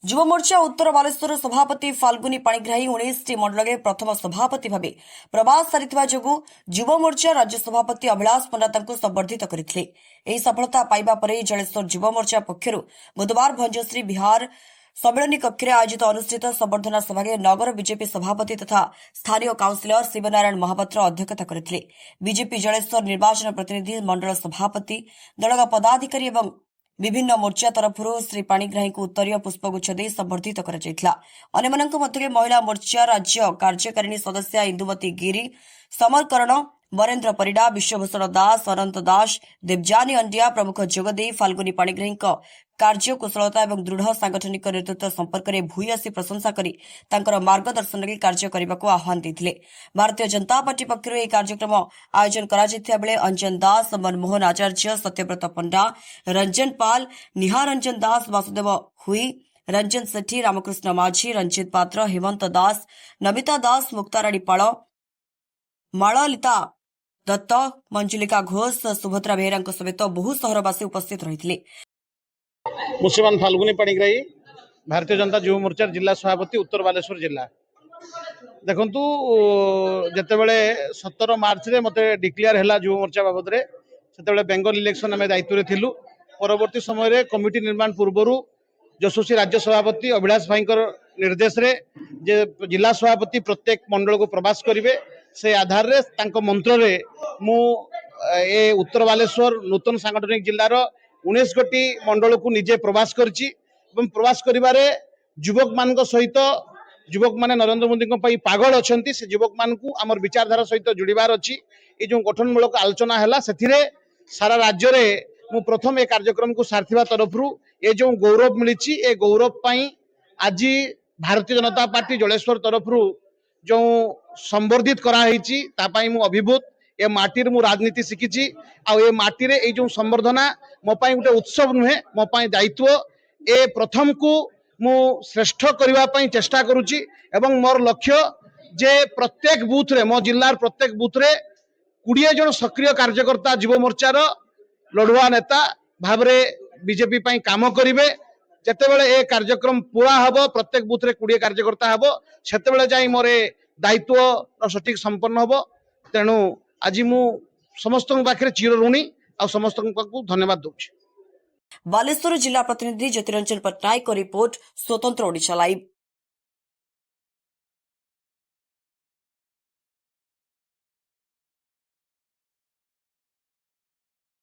যুব মোर्चा उत्तर बालेश्वर सभापति फाल्गुनी पाणिग्राही 19 मंडल प्रथम सभापति भाव प्रवास सारी जो युव मोर्चा राज्य सभापति अभिलाष पंडा संबर्धित करते सफलता पाइबा पर जलेश्वर युव मोर्चा पक्षर बुधवार भंजश्री बिहार सम्मेलनी कक्ष आयोजित अनुष्ठित संबर्धना सभा नगर बीजेपी सभापति तथा स्थानीय काउंसिलर शिवनारायण महापात्र अध्यक्षता करते। बीजेपी जलेश्वर निर्वाचन प्रतिनिधि मंडल सभापति दल पदाधिकारी और विभिन्न मोर्चा तरफ श्री पाणिग्राही को उत्तरीय पुष्पगुच्छ दे संबर्धित कर महिला मोर्चा राज्य कार्यकारिणी सदस्य इंदुमती गिरी समरकरण वरेन्द्र परिडा विश्वभूषण दास अनंत दास देवजानी अंडिया प्रमुख जोगदे फाल्गुनी पाणिग्राही कार्यकुशलता और दृढ़ सांगठनिक नेतृत्व संपर्क में भूयसी प्रशंसा करी मार्गदर्शन लगी कार्य करने को आह्वान देते। भारतीय जनता पार्टी पक्षर यह कार्यक्रम आयोजन कर अंजन दास मनमोहन आचार्य सत्यव्रत पंडा रंजन पाल निहार रंजन दास वासुदेव हुई रंजन सेठी रामकृष्ण माझी रंजित पात्र हेमंत दास नमिता दास मुक्ताराणी पाल माललिता दत्त मंजुलिका घोष सुभद्रा बेहेरा समेत बहु सहरवासी उपस्थित रही। मुसीमान फाल्गुनी पाणिग्राही भारतीय जनता युव मोर्चा जिला सभापति उत्तर बालेश्वर जिला देखु जितेबले 17 मार्च रे मते डिक्लेयर है युव मोर्चा बाबद से बेंगल इलेक्शन आम दायित्व थिलु। परवर्ती समय कमिटी निर्माण पूर्व यशस्वी राज्य सभापति अभिलाष भाई निर्देश रे जे जिला सभापति प्रत्येक मंडल को प्रवास करेंगे से आधार रे तांको मंत्र रे मु ए उत्तर बालेश्वर नूतन सांगठनिक जिलार 19 गोटी मंडल को निजे प्रवास करछि एवं प्रवास करिबारे युवक मान सहित युवक माने नरेंद्र मोदी पागल अछंती से युवक मान को आमर विचारधारा सहित जुड़बार अछि। ए जो गठनमूलक आलोचना हैला सेथिरे सारा राज्य रे मु प्रथम ए कार्यक्रम को सारथिबा तरफरु ए जो गौरव मिलिछि ए गौरव पई आज भारतीय जनता पार्टी जलेश्वर तरफरु जो संबर्धित कराई मु अभिभूत ए माटी मु राजनीति शिखी आ माटी रे जो संबर्धना मो गोटे उत्सव नुहे मो दायित्व ए प्रथम को मु श्रेष्ठ करने चेष्टा करुच्ची एवं मोर लक्ष्य जे प्रत्येक बूथ रे मो जिलार प्रत्येक बूथ रे 20 जन सक्रिय कार्यकर्ता युव मोर्चार लड़ुआ नेता भाव बीजेपी पई काम करिवे। जेतेबेले ए कार्यक्रम पूरा हबो प्रत्येक बूथ रे 20 कार्यकर्ता हबो सेतेबेले जाई मोरे दायित्व सठिक संपन्न हबो। तेणु आज मु समस्त पाखे चिर ऋणी आ समस्त धन्यवाद दूची। बालेश्वर जिला प्रतिनिधि ज्योतिरंजन पट्टनायक रिपोर्ट स्वतंत्र ओडिशा लाइव।